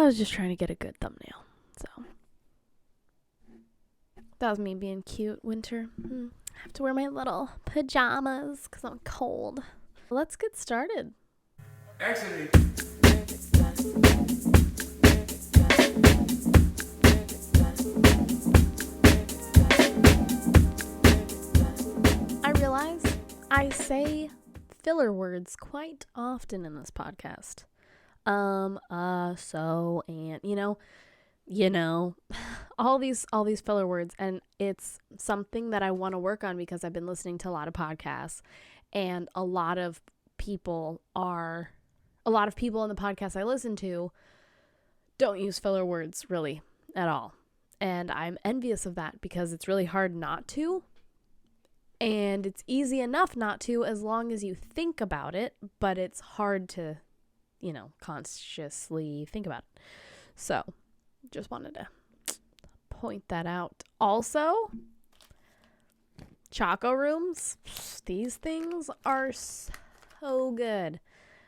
I was just trying to get a good thumbnail. So that was me being cute. Winter. I have to wear my little pajamas because I'm cold. Let's get started. Actually, I realize I say filler words quite often in this podcast. So, and, you know, all these filler words, and it's something that I want to work on because I've been listening to a lot of podcasts, and a lot of people in the podcasts I listen to don't use filler words really at all. And I'm envious of that because it's really hard not to. And it's easy enough not to as long as you think about it, but it's hard to, consciously think about it. So, just wanted to point that out. Also, Choco Rooms, these things are so good.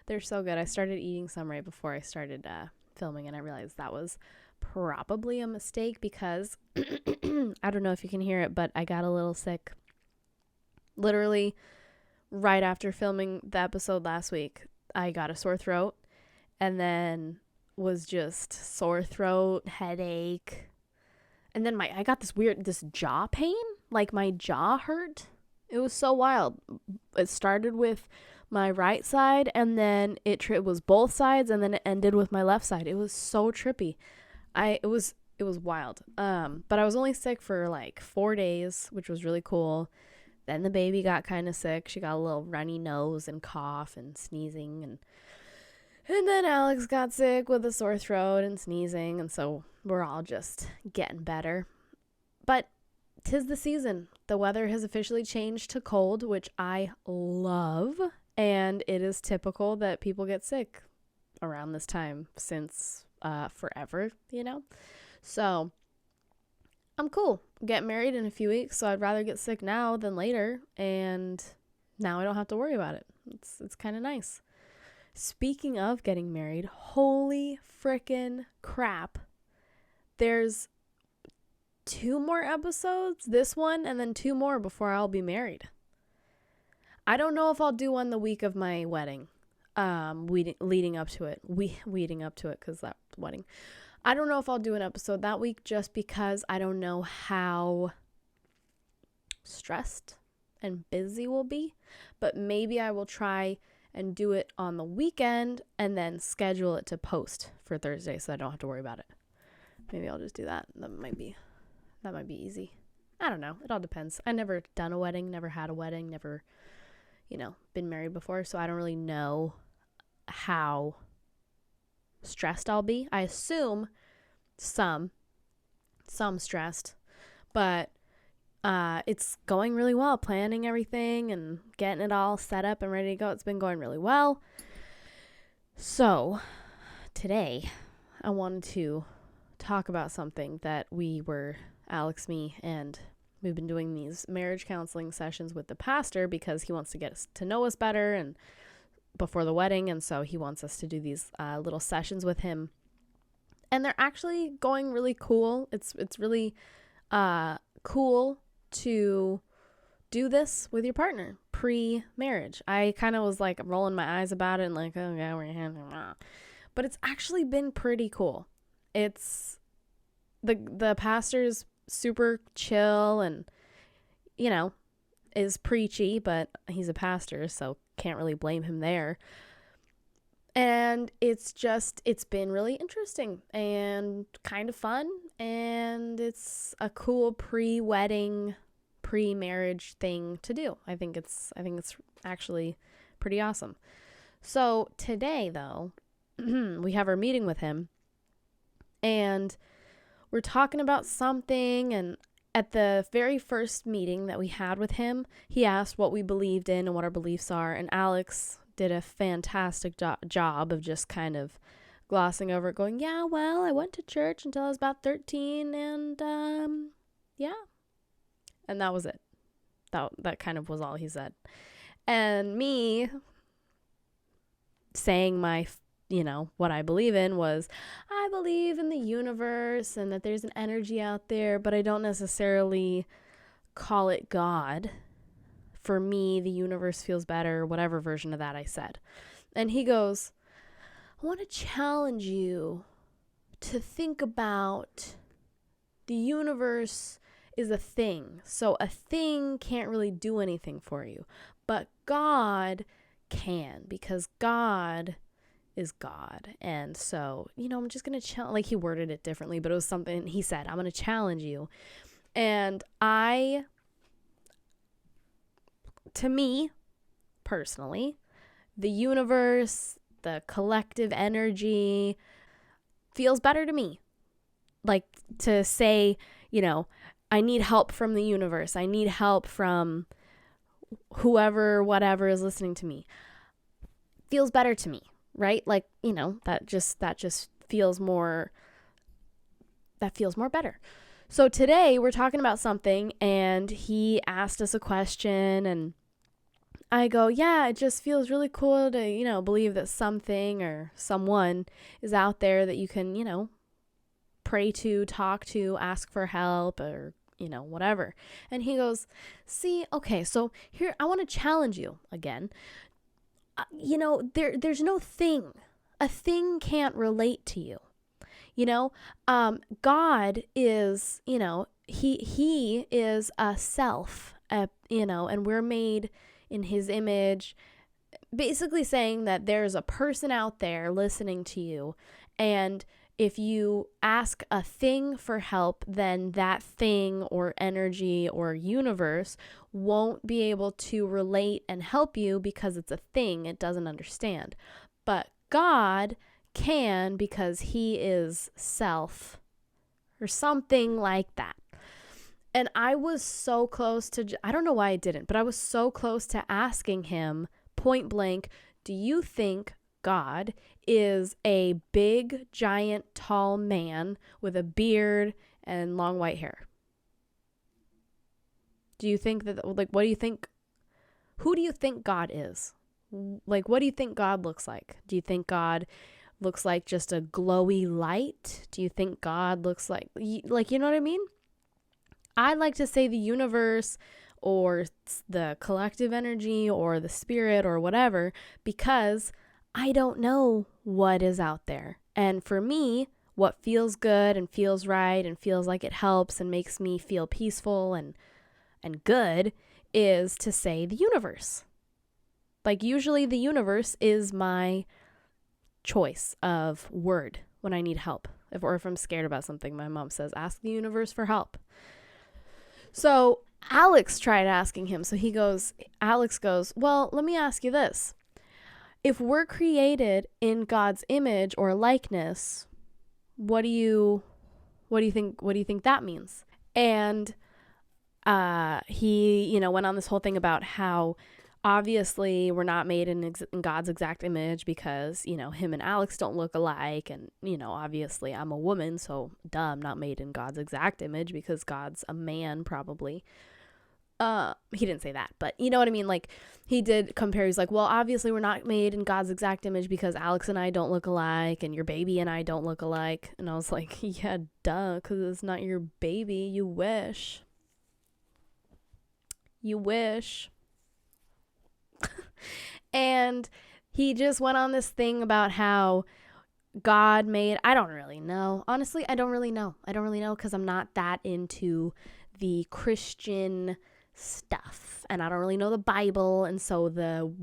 They're so good. I started eating some right before I started filming, and I realized that was probably a mistake because I don't know if you can hear it, but I got a little sick. Literally right after filming the episode last week, I got a sore throat and then was just sore throat, headache. And then I got this jaw pain, like my jaw hurt. It was so wild. It started with my right side and then it was both sides and then it ended with my left side. It was so trippy. It was wild. But I was only sick for like 4 days, which was really cool. Then the baby got kind of sick. She got a little runny nose and cough and sneezing. And then Alex got sick with a sore throat and sneezing. And so we're all just getting better. But 'tis the season. The weather has officially changed to cold, which I love. And it is typical that people get sick around this time since forever, So I'm cool. Get married in a few weeks, so I'd rather get sick now than later, and now I don't have to worry about it. It's kind of nice. Speaking of getting married, holy frickin' crap. There's 2 more episodes, this one, and then 2 more before I'll be married. I don't know if I'll do one the week of my wedding, leading up to it, because that's wedding. I don't know if I'll do an episode that week just because I don't know how stressed and busy we'll be. But maybe I will try and do it on the weekend and then schedule it to post for Thursday so I don't have to worry about it. Maybe I'll just do that. That might be easy. I don't know. It all depends. I never done a wedding, never had a wedding, never, been married before. So I don't really know how stressed I'll be. I assume some stressed, but it's going really well, planning everything and getting it all set up and ready to go. It's been going really well. So today I wanted to talk about something that Alex, me, and we've been doing these marriage counseling sessions with the pastor because he wants to get us to know us better and before the wedding, and so he wants us to do these little sessions with him, and they're actually going really cool. It's really cool to do this with your partner pre-marriage. I kind of was like rolling my eyes about it and like, oh yeah, we're handling that, but it's actually been pretty cool. It's the pastor's super chill and is preachy, but he's a pastor, so can't really blame him there. And it's been really interesting and kind of fun, and it's a cool pre-wedding, pre-marriage thing to do. I think it's actually pretty awesome. So today though, we have our meeting with him and we're talking about something, and at the very first meeting that we had with him, he asked what we believed in and what our beliefs are, and Alex did a fantastic job of just kind of glossing over it, going, yeah, well, I went to church until I was about 13, and yeah. And that was it. That kind of was all he said. And me saying my what I believe in was, I believe in the universe and that there's an energy out there, but I don't necessarily call it God. For me, the universe feels better, whatever version of that I said. And he goes, I want to challenge you to think about the universe is a thing. So a thing can't really do anything for you, but God can, because God is God. And so, I'm just going to challenge, like he worded it differently, but it was something he said, I'm going to challenge you. And to me, personally, the universe, the collective energy feels better to me. Like to say, I need help from the universe. I need help from whoever, whatever is listening to me. Feels better to me, right? Like, that just feels more, better. So today we're talking about something and he asked us a question and I go, yeah, it just feels really cool to, believe that something or someone is out there that you can, pray to, talk to, ask for help or, whatever. And he goes, see, okay, so here, I want to challenge you again. There's no thing. A thing can't relate to you. God is, he is a self, and we're made in his image, basically saying that there's a person out there listening to you. And if you ask a thing for help, then that thing or energy or universe won't be able to relate and help you because it's a thing it doesn't understand. But God can, because he is self or something like that. And I was so close to, I don't know why I didn't, but I was so close to asking him point blank, do you think God is a big, giant, tall man with a beard and long white hair? Do you think that, what do you think, who do you think God is? Like, what do you think God looks like? Do you think God looks like just a glowy light? Do you think God looks like, you know what I mean? I like to say the universe or the collective energy or the spirit or whatever, because I don't know what is out there. And for me, what feels good and feels right and feels like it helps and makes me feel peaceful and good is to say the universe. Like usually the universe is my choice of word when I need help. Or if I'm scared about something, my mom says, ask the universe for help. So Alex tried asking him. So Alex goes, well, let me ask you this. If we're created in God's image or likeness, what do you think that means? And he, went on this whole thing about how obviously we're not made in God's exact image because, him and Alex don't look alike. And, obviously I'm a woman, so I'm not made in God's exact image because God's a man probably. He didn't say that, but you know what I mean? Like he did compare. He's like, well, obviously we're not made in God's exact image because Alex and I don't look alike and your baby and I don't look alike. And I was like, yeah, duh, because it's not your baby. You wish. And he just went on this thing about how God made, I don't really know. Honestly, I don't really know because I'm not that into the Christian stuff and I don't really know the Bible, and so the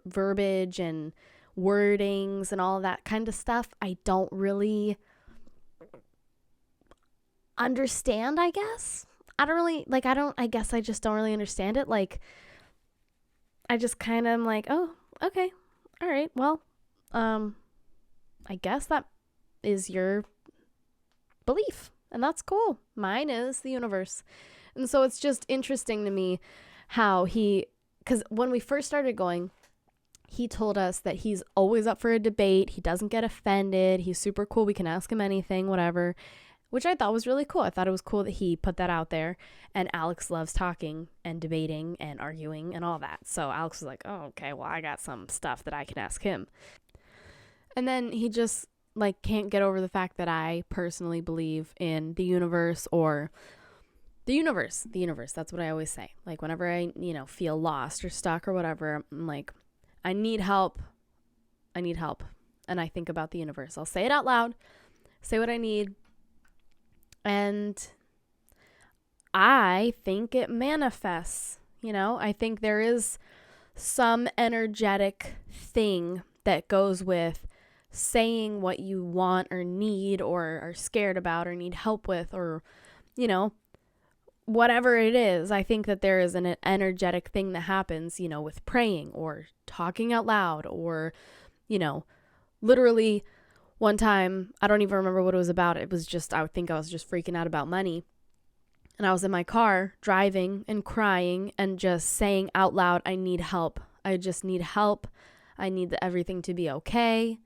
verbiage and wordings and all that kind of stuff I don't really understand. I guess I just don't really understand it. Like I just kind of am like, oh, okay, all right, well, I guess that is your belief and that's cool. Mine is the universe. And so it's just interesting to me how because when we first started going, he told us that he's always up for a debate. He doesn't get offended. He's super cool. We can ask him anything, whatever, which I thought was really cool. I thought it was cool that he put that out there. And Alex loves talking and debating and arguing and all that. So Alex was like, oh, okay, well, I got some stuff that I can ask him. And then he just like can't get over the fact that I personally believe in the universe, or the universe. That's what I always say. Like whenever I, feel lost or stuck or whatever, I'm like, I need help. And I think about the universe. I'll say it out loud, say what I need. And I think it manifests, I think there is some energetic thing that goes with saying what you want or need or are scared about or need help with, or, whatever it is. I think that there is an energetic thing that happens, with praying or talking out loud, or, literally one time, I don't even remember what it was about. It was just, I think I was just freaking out about money. And I was in my car driving and crying and just saying out loud, I need help. I just need help. I need everything to be okay.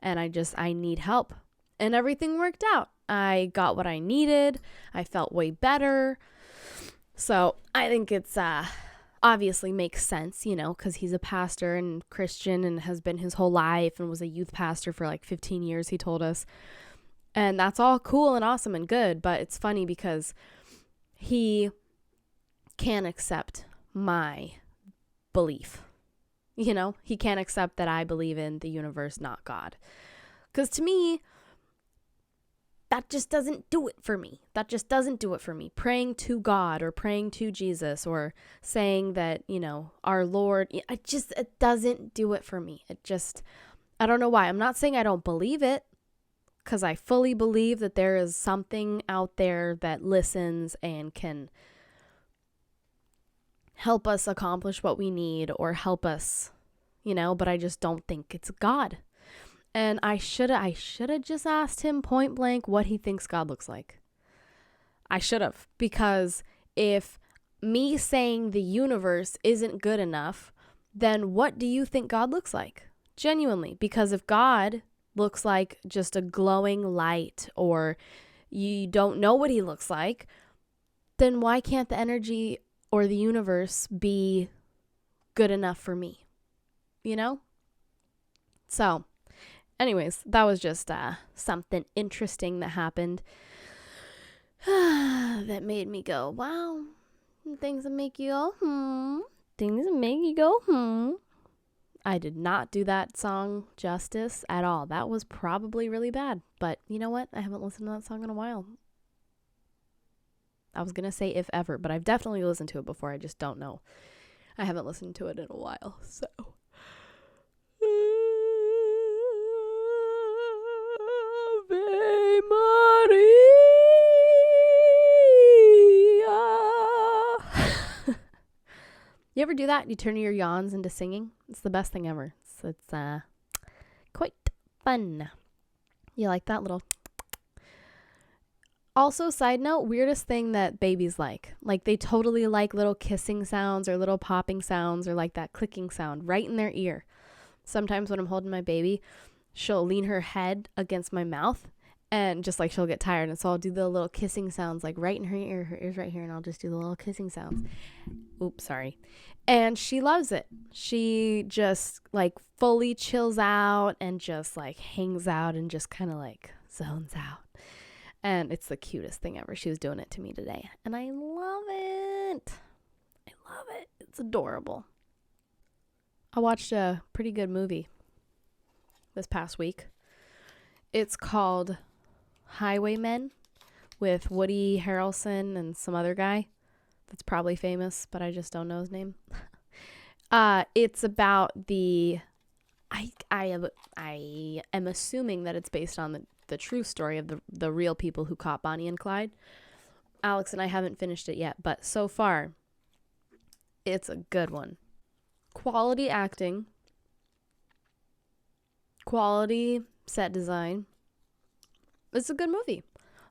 And I need help. And everything worked out. I got what I needed. I felt way better. So I think it's obviously makes sense, because he's a pastor and Christian and has been his whole life and was a youth pastor for like 15 years, he told us. And that's all cool and awesome and good. But it's funny because he can't accept my belief. He can't accept that I believe in the universe, not God. Because to me, that just doesn't do it for me. Praying to God or praying to Jesus or saying that, our Lord, it doesn't do it for me. I don't know why. I'm not saying I don't believe it, because I fully believe that there is something out there that listens and can help us accomplish what we need or help us, but I just don't think it's God. And I should have just asked him point blank what he thinks God looks like. I should have, because if me saying the universe isn't good enough, then what do you think God looks like? Genuinely, because if God looks like just a glowing light, or you don't know what he looks like, then why can't the energy or the universe be good enough for me? So anyways, that was just something interesting that happened that made me go, wow. Things that make you go, I did not do that song justice at all. That was probably really bad. But you know what? I haven't listened to that song in a while. I was going to say if ever, but I've definitely listened to it before. I just don't know. I haven't listened to it in a while, so. Ave Maria. You ever do that? You turn your yawns into singing? It's the best thing ever. It's quite fun. You like that little... Also, side note, weirdest thing that babies like. Like, they totally like little kissing sounds or little popping sounds or like that clicking sound right in their ear. Sometimes when I'm holding my baby, she'll lean her head against my mouth and just like she'll get tired. And so I'll do the little kissing sounds like right in her ear. Her ear's right here, and I'll just do the little kissing sounds. Oops, sorry. And she loves it. She just like fully chills out and just like hangs out and just kind of like zones out. And it's the cutest thing ever. She was doing it to me today. And I love it. It's adorable. I watched a pretty good movie this past week. It's called Highwaymen with Woody Harrelson and some other guy that's probably famous, but I just don't know his name. It's about I am assuming that it's based on the true story of the real people who caught Bonnie and Clyde. Alex and I haven't finished it yet, but so far, it's a good one. Quality acting, quality set design. It's a good movie.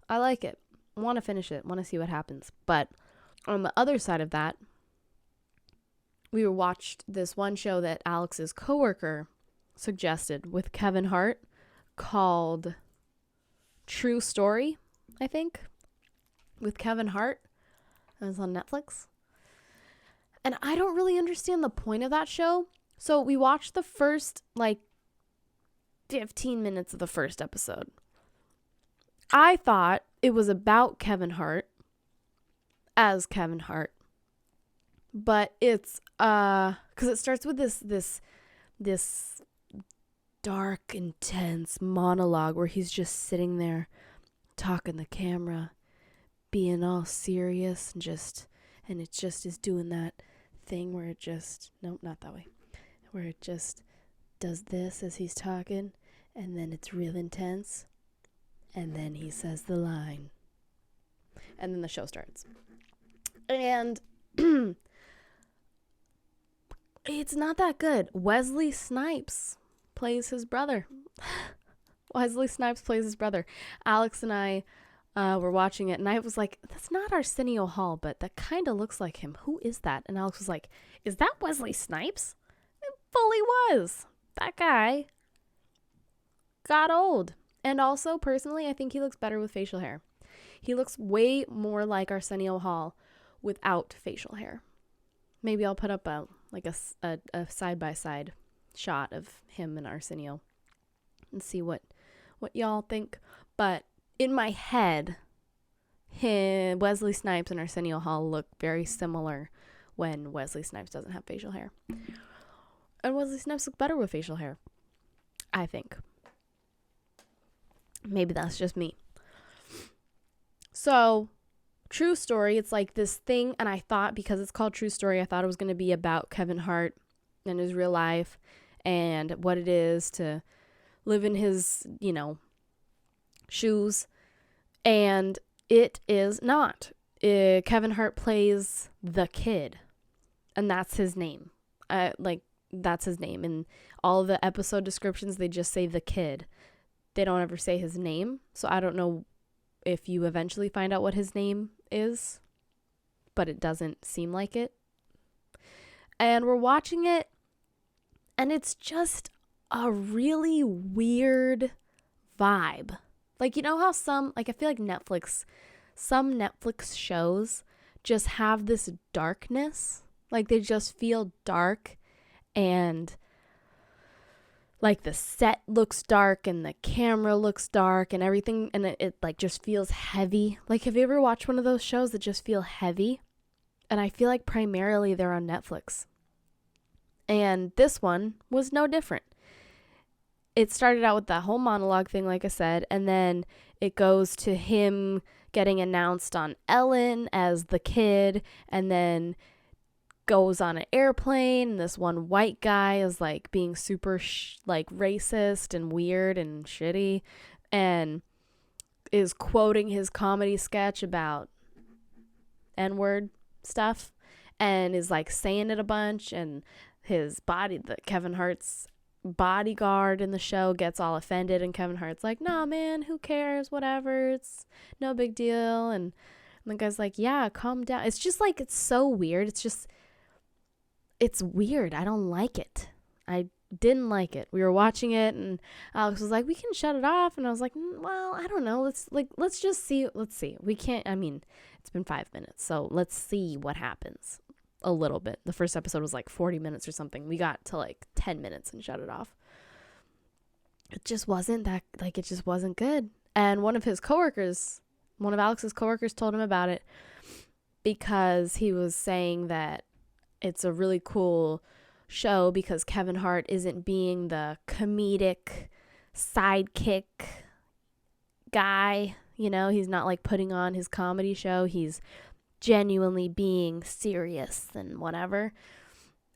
I like it. I want to finish it. Want to see what happens. But on the other side of that, we watched this one show that Alex's coworker suggested with Kevin Hart called True Story, I think, with Kevin Hart. It was on Netflix. And I don't really understand the point of that show. So we watched the first, 15 minutes of the first episode. I thought it was about Kevin Hart as Kevin Hart. But it's because it starts with this dark, intense monologue where he's just sitting there talking to the camera, being all serious, and it just is doing that thing where it just, nope, not that way, where it just does this as he's talking, and then it's real intense, and then he says the line, and then the show starts. And it's not that good. Wesley Snipes plays his brother. Alex and I were watching it, and I was like, that's not Arsenio Hall, but that kind of looks like him. Who is that? And Alex was like, is that Wesley Snipes? It fully was. That guy got old. And also, personally, I think he looks better with facial hair. He looks way more like Arsenio Hall without facial hair. Maybe I'll put up a side-by-side shot of him and Arsenio and see what y'all think. But in my head, Wesley Snipes and Arsenio Hall look very similar when Wesley Snipes doesn't have facial hair. And Wesley Snipes look better with facial hair, I think. Maybe that's just me. So, True Story, it's like this thing, and I thought, because it's called True Story, I thought it was going to be about Kevin Hart and his real life and what it is to live in his, shoes. And it is not. Kevin Hart plays the kid, and that's his name. That's his name. In all the episode descriptions, they just say the kid. They don't ever say his name, so I don't know if you eventually find out what his name is, but it doesn't seem like it. And we're watching it, and it's just a really weird vibe. Like, you know how I feel like some Netflix shows just have this darkness. Like, they just feel dark, and like the set looks dark and the camera looks dark and everything, and it like just feels heavy. Like, have you ever watched one of those shows that just feel heavy? And I feel like primarily they're on Netflix. And this one was no different. It started out with that whole monologue thing, like I said, and then it goes to him getting announced on Ellen as the kid, and then goes on an airplane, and this one white guy is like being super racist and weird and shitty, and is quoting his comedy sketch about N-word stuff, and is like saying it a bunch, and Kevin Hart's bodyguard in the show gets all offended, and Kevin Hart's like, nah man, who cares, whatever, it's no big deal, and the guy's like, yeah, calm down. It's just like, it's so weird. It's weird. I don't like it. I didn't like it. We were watching it, and Alex was like, we can shut it off. And I was like, well, I don't know. Let's just see. Let's see. We can't, it's been 5 minutes. So let's see what happens a little bit. The first episode was like 40 minutes or something. We got to like 10 minutes and shut it off. It just wasn't it just wasn't good. And one of Alex's coworkers told him about it, because he was saying that it's a really cool show because Kevin Hart isn't being the comedic sidekick guy. He's not like putting on his comedy show. He's genuinely being serious and whatever.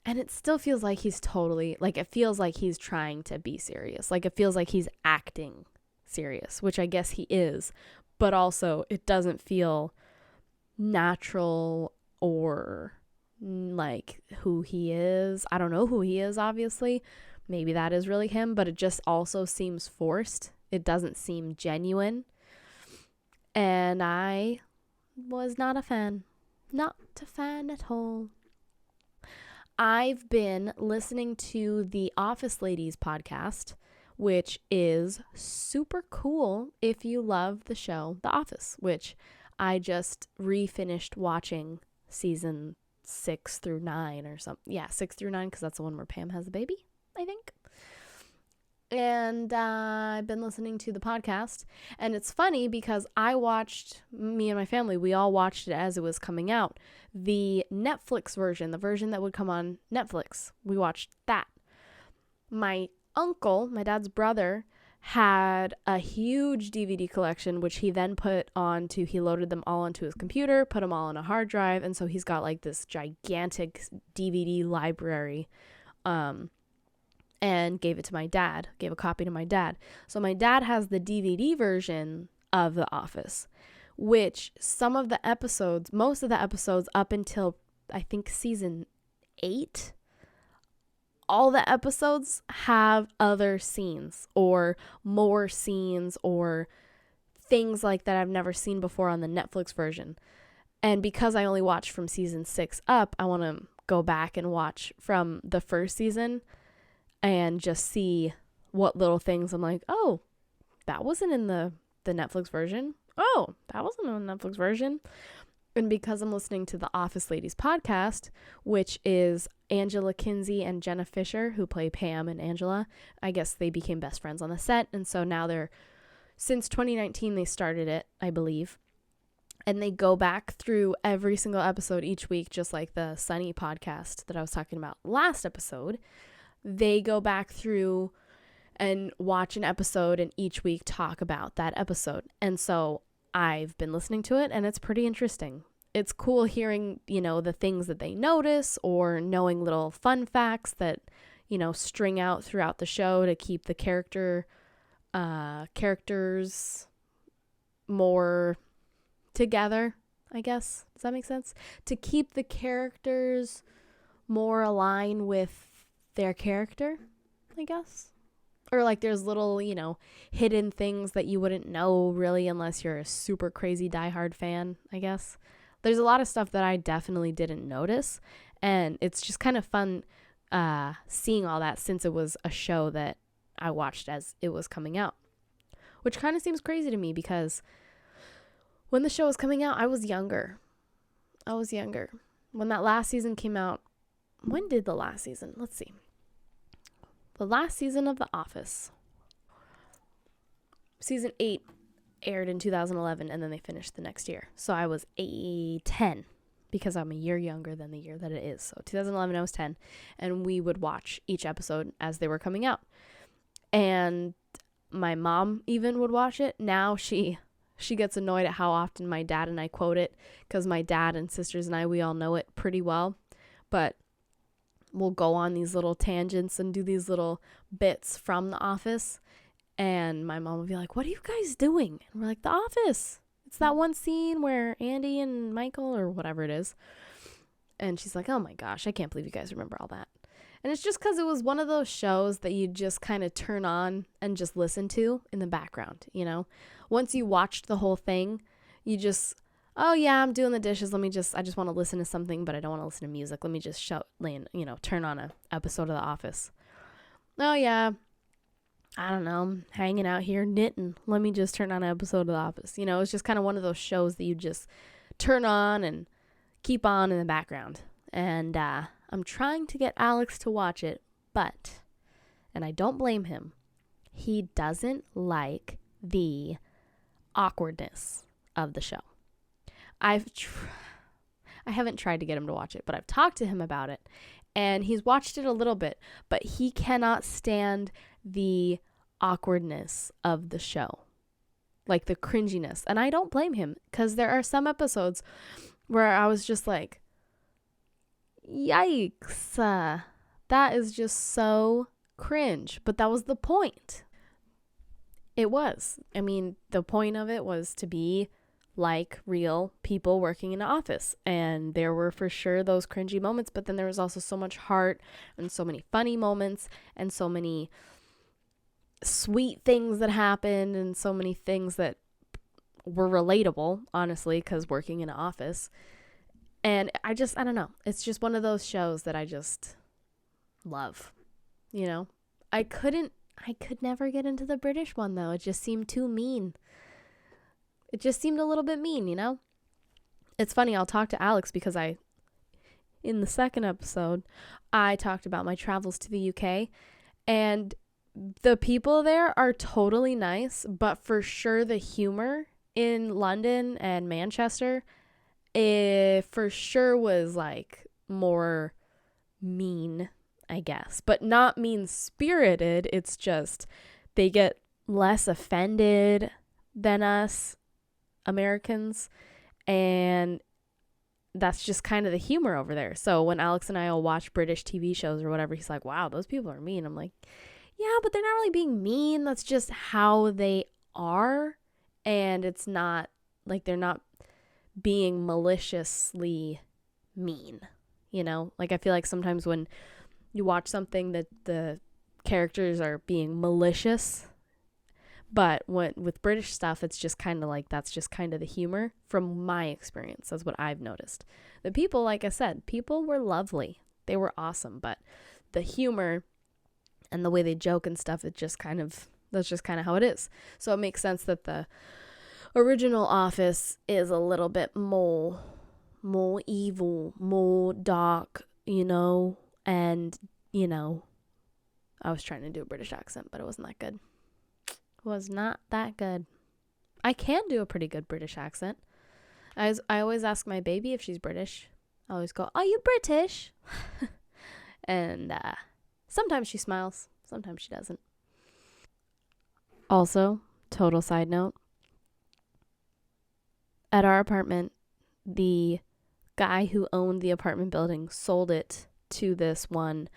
And it still feels like he's it feels like he's trying to be serious. Like, it feels like he's acting serious, which I guess he is. But also, it doesn't feel natural or like who he is. I don't know who he is, obviously. Maybe that is really him, but it just also seems forced. It doesn't seem genuine. And I was not a fan. Not a fan at all. I've been listening to the Office Ladies podcast, which is super cool if you love the show The Office, which I just refinished watching season 6 through 9 or something. Yeah, 6 through 9, because that's the one where Pam has a baby, I think. And I've been listening to the podcast. And it's funny because me and my family, we all watched it as it was coming out. The Netflix version, the version that would come on Netflix, we watched that. My uncle, my dad's brother, had a huge DVD collection, which he then he loaded them all onto his computer, put them all on a hard drive. And so he's got like this gigantic DVD library. And gave a copy to my dad. So my dad has the DVD version of The Office, which most of the episodes up until I think season 8, all the episodes have other scenes or more scenes or things like that I've never seen before on the Netflix version. And because I only watched from season 6 up, I want to go back and watch from the first season and just see what little things I'm like, oh, that wasn't in the Netflix version. Oh, that wasn't in the Netflix version. And because I'm listening to the Office Ladies podcast, which is Angela Kinsey and Jenna Fisher, who play Pam and Angela, I guess they became best friends on the set. And so now since 2019, they started it, I believe. And they go back through every single episode each week, just like the Sunny podcast that I was talking about last episode. They go back through and watch an episode and each week talk about that episode. And so I've been listening to it and it's pretty interesting. It's cool hearing, the things that they notice or knowing little fun facts that, string out throughout the show to keep the characters more together, I guess. Does that make sense? To keep the characters more aligned with their character, I guess. Or like there's little, hidden things that you wouldn't know really unless you're a super crazy diehard fan, I guess. There's a lot of stuff that I definitely didn't notice. And it's just kind of fun seeing all that since it was a show that I watched as it was coming out. Which kind of seems crazy to me because when the show was coming out, I was younger. When that last season came out, when did the last season? Let's see. The last season of The Office. Season 8 aired in 2011, and then they finished the next year. So I was 10 because I'm a year younger than the year that it is. So 2011, I was 10, and we would watch each episode as they were coming out. And my mom even would watch it. Now she gets annoyed at how often my dad and I quote it because my dad and sisters and we all know it pretty well. But we'll go on these little tangents and do these little bits from The Office. And my mom will be like, what are you guys doing? And we're like, The Office. It's that one scene where Andy and Michael or whatever it is. And she's like, oh my gosh, I can't believe you guys remember all that. And it's just because it was one of those shows that you just kind of turn on and just listen to in the background, Once you watched the whole thing, you just, oh yeah, I'm doing the dishes. I just want to listen to something, but I don't want to listen to music. Let me just turn on an episode of The Office. Oh yeah, I don't know, I'm hanging out here knitting. Let me just turn on an episode of The Office. It's just kind of one of those shows that you just turn on and keep on in the background. And I'm trying to get Alex to watch it, and I don't blame him, he doesn't like the awkwardness of the show. I haven't tried to get him to watch it, but I've talked to him about it, and he's watched it a little bit, but he cannot stand the awkwardness of the show, like the cringiness. And I don't blame him, because there are some episodes where I was just like, yikes, that is just so cringe. But that was the point. It was. I mean, the point of it was to be like real people working in an office. And there were for sure those cringy moments, but then there was also so much heart and so many funny moments and so many sweet things that happened and so many things that were relatable, honestly, because working in an office. And I don't know. It's just one of those shows that I just love, I could never get into the British one, though. It just seemed too mean. It just seemed a little bit mean, It's funny, I'll talk to Alex because in the second episode, I talked about my travels to the UK, and The people there are totally nice, but for sure the humor in London and Manchester, it for sure was like more mean, I guess, but not mean spirited. It's just they get less offended than us Americans, and that's just kind of the humor over there. So when Alex and I will watch British TV shows or whatever, he's like, wow, those people are mean. I'm like, yeah, but they're not really being mean. That's just how they are. And it's not like they're not being maliciously mean. Like I feel like sometimes when you watch something that the characters are being malicious, but with British stuff, it's just kind of like that's just kind of the humor from my experience. That's what I've noticed. The people, like I said, people were lovely. They were awesome, but the humor and the way they joke and stuff, that's just kind of how it is. So it makes sense that the original Office is a little bit more evil, more dark, and I was trying to do a British accent, but it wasn't that good. Was not that good. I can do a pretty good British accent. I always ask my baby if she's British. I always go, "Are you British?" And sometimes she smiles, sometimes she doesn't. Also, total side note, at our apartment, the guy who owned the apartment building sold it to this one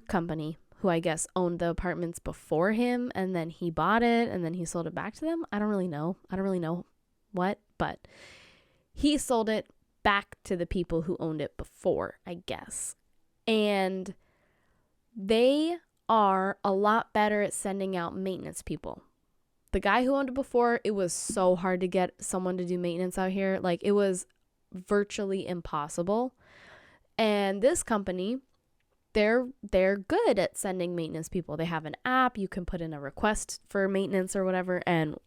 company who I guess owned the apartments before him, and then he bought it and then he sold it back to them. I don't really know what, but he sold it back to the people who owned it before, I guess. And they are a lot better at sending out maintenance people. The guy who owned it before, it was so hard to get someone to do maintenance out here. Like, it was virtually impossible. And this company, they're good at sending maintenance people. They have an app. You can put in a request for maintenance or whatever. And,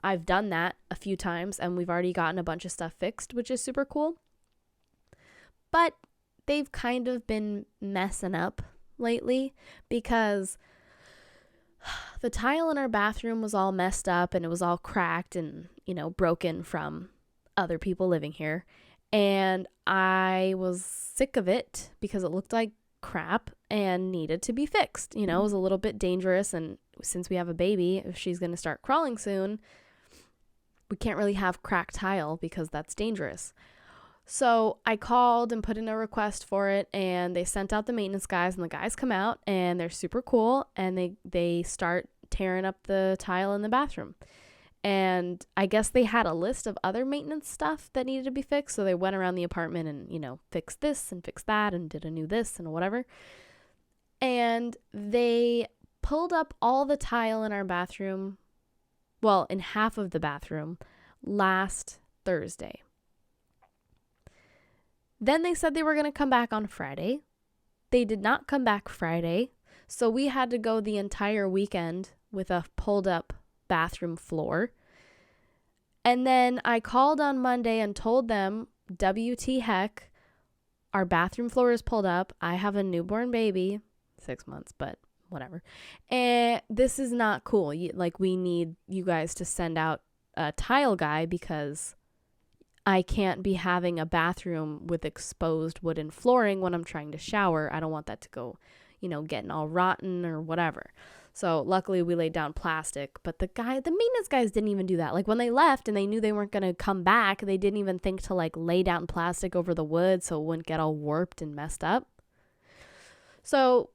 I've done that a few times and we've already gotten a bunch of stuff fixed, which is super cool. But they've kind of been messing up lately because the tile in our bathroom was all messed up and it was all cracked and, broken from other people living here. And I was sick of it because it looked like crap and needed to be fixed. It was a little bit dangerous. And since we have a baby, if she's going to start crawling soon, we can't really have cracked tile because that's dangerous. So I called and put in a request for it, and they sent out the maintenance guys, and the guys come out and they're super cool, and they start tearing up the tile in the bathroom. And I guess they had a list of other maintenance stuff that needed to be fixed, so they went around the apartment and, fixed this and fixed that and did a new this and whatever. And they pulled up all the tile in our bathroom, well, in half of the bathroom, last Thursday. Then they said they were going to come back on Friday. They did not come back Friday, so we had to go the entire weekend with a pulled up bathroom floor. And then I called on Monday and told them, WT heck, our bathroom floor is pulled up. I have a newborn baby, 6 months, but whatever. And this is not cool. We need you guys to send out a tile guy because I can't be having a bathroom with exposed wooden flooring when I'm trying to shower. I don't want that to go, getting all rotten or whatever. So luckily we laid down plastic, but the maintenance guys didn't even do that. Like when they left and they knew they weren't going to come back, they didn't even think to lay down plastic over the wood so it wouldn't get all warped and messed up. So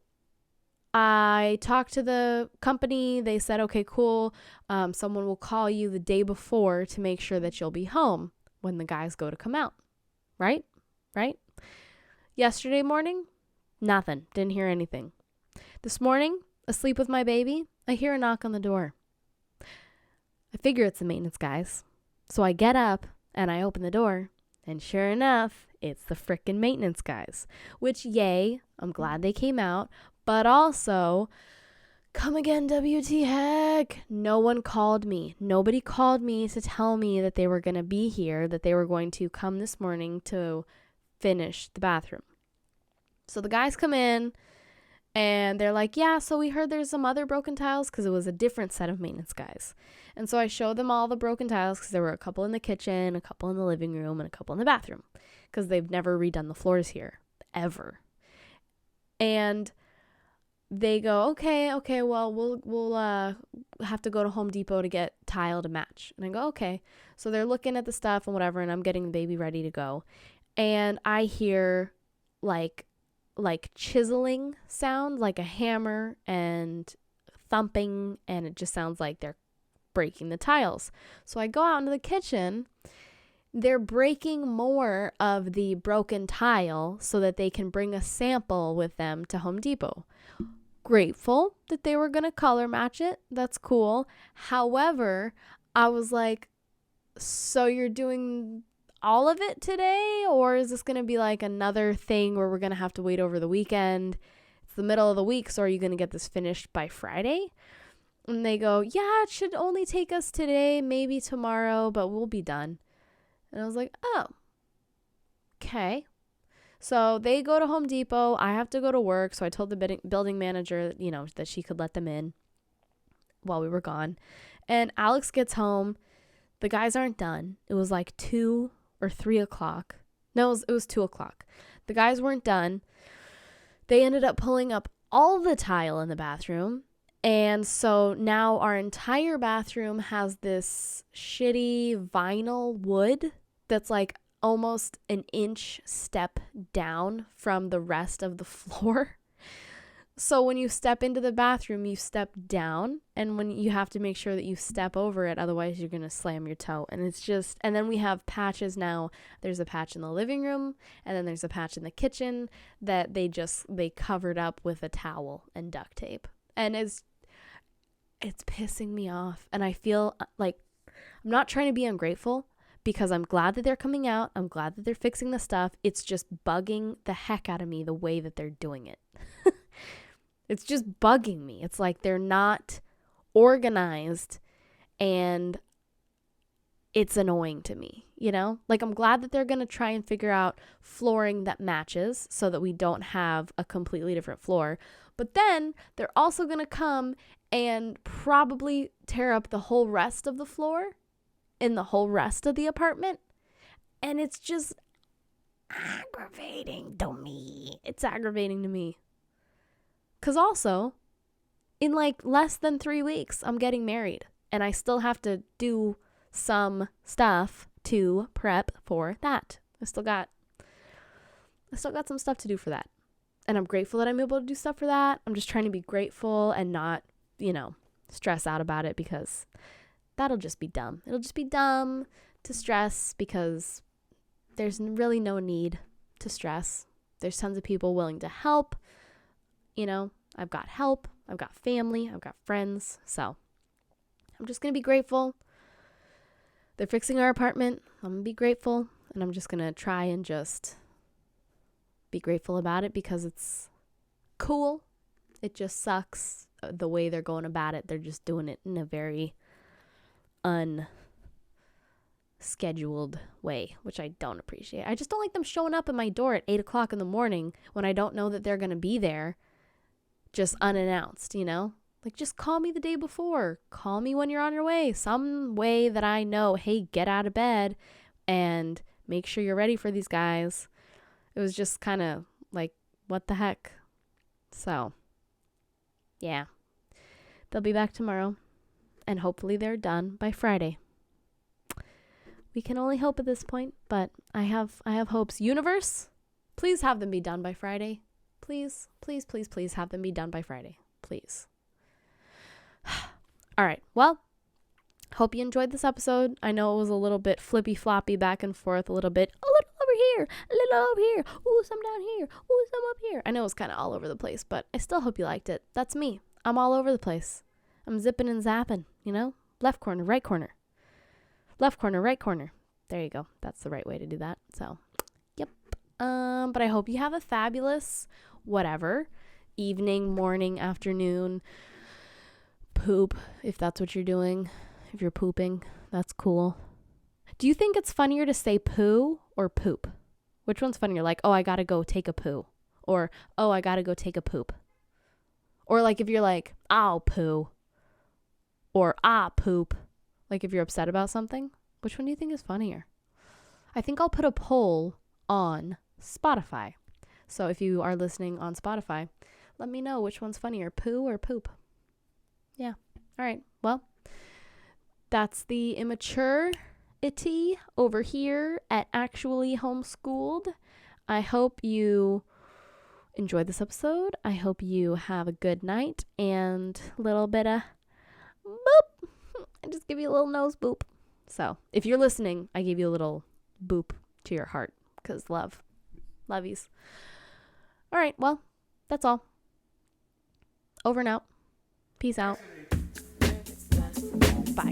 I talked to the company. They said, okay, cool. Someone will call you the day before to make sure that you'll be home when the guys go to come out. Right? Yesterday morning, nothing. Didn't hear anything. This morning, asleep with my baby, I hear a knock on the door. I figure it's the maintenance guys. So I get up and I open the door, and sure enough, it's the frickin' maintenance guys. Which, yay, I'm glad they came out, but also, come again, WT heck. No one called me. Nobody called me to tell me that they were going to be here, that they were going to come this morning to finish the bathroom. So the guys come in, And they're like, yeah, so we heard there's some other broken tiles, because it was a different set of maintenance guys. And so I showed them all the broken tiles, because there were a couple in the kitchen, a couple in the living room, and a couple in the bathroom, because they've never redone the floors here, ever. And they go, okay, well, we'll have to go to Home Depot to get tile to match. And I go, okay. So they're looking at the stuff and whatever, and I'm getting the baby ready to go. And I hear like chiseling sound, like a hammer, and thumping, and it just sounds like they're breaking the tiles. So I go out into the kitchen. They're breaking more of the broken tile so that they can bring a sample with them to Home Depot. Grateful that they were going to color match it. That's cool. However, I was like, so you're doing all of it today, or is this going to be like another thing where we're going to have to wait over the weekend? It's the middle of the week, so are you going to get this finished by Friday? And they go, yeah, it should only take us today, maybe tomorrow, but we'll be done. And I was like, oh, okay. So they go to Home Depot. I have to go to work. So I told the building manager, that she could let them in while we were gone. And Alex gets home. The guys aren't done. It was like 2 or 3 o'clock. No, it was 2 o'clock. The guys weren't done. They ended up pulling up all the tile in the bathroom. And so now our entire bathroom has this shitty vinyl wood that's like almost an inch step down from the rest of the floor. So when you step into the bathroom, you step down, and when you have to make sure that you step over it, otherwise you're going to slam your toe. And it's just, and then we have patches now. There's a patch in the living room, and then there's a patch in the kitchen that they covered up with a towel and duct tape. And it's pissing me off. And I feel like I'm not trying to be ungrateful, because I'm glad that they're coming out. I'm glad that they're fixing the stuff. It's just bugging the heck out of me the way that they're doing it. It's just bugging me. It's like they're not organized, and it's annoying to me, Like, I'm glad that they're going to try and figure out flooring that matches so that we don't have a completely different floor. But then they're also going to come and probably tear up the whole rest of the floor in the whole rest of the apartment. And it's just aggravating to me. It's aggravating to me. Because also, in like less than 3 weeks, I'm getting married. And I still have to do some stuff to prep for that. I still got some stuff to do for that. And I'm grateful that I'm able to do stuff for that. I'm just trying to be grateful and not, stress out about it, because that'll just be dumb. It'll just be dumb to stress, because there's really no need to stress. There's tons of people willing to help. I've got help. I've got family. I've got friends. So I'm just going to be grateful. They're fixing our apartment. I'm going to be grateful. And I'm just going to try and just be grateful about it, because it's cool. It just sucks the way they're going about it. They're just doing it in a very unscheduled way, which I don't appreciate. I just don't like them showing up at my door at 8 o'clock in the morning when I don't know that they're going to be there, just unannounced, Like, just call me the day before. Call me when you're on your way. Some way that I know, hey, get out of bed and make sure you're ready for these guys. It was just kind of like, what the heck? So, yeah. They'll be back tomorrow, and hopefully they're done by Friday. We can only hope at this point, but I have hopes. Universe, please have them be done by Friday. Please, please, please, please have them be done by Friday. Please. All right. Well, hope you enjoyed this episode. I know it was a little bit flippy floppy back and forth, a little over here, a little over here. Ooh, some down here. Ooh, some up here. I know it's kind of all over the place, but I still hope you liked it. That's me. I'm all over the place. I'm zipping and zapping, left corner, right corner. Left corner, right corner. There you go. That's the right way to do that. So, yep. But I hope you have a fabulous whatever, evening, morning, afternoon, poop, if that's what you're doing. If you're pooping, that's cool. Do you think it's funnier to say poo or poop? Which one's funnier? Like, oh, I gotta go take a poo. Or, oh, I gotta go take a poop. Or like if you're like, "I'll poo," or "ah poop," like if you're upset about something, which one do you think is funnier? I think I'll put a poll on Spotify. So if you are listening on Spotify, let me know which one's funnier, poo or poop. Yeah. All right. Well, that's the immaturity over here at Actually Homeschooled. I hope you enjoyed this episode. I hope you have a good night and a little bit of boop. I just give you a little nose boop. So if you're listening, I gave you a little boop to your heart because love. Lovies. All right. Well, that's all. Over and out. Peace out. Bye.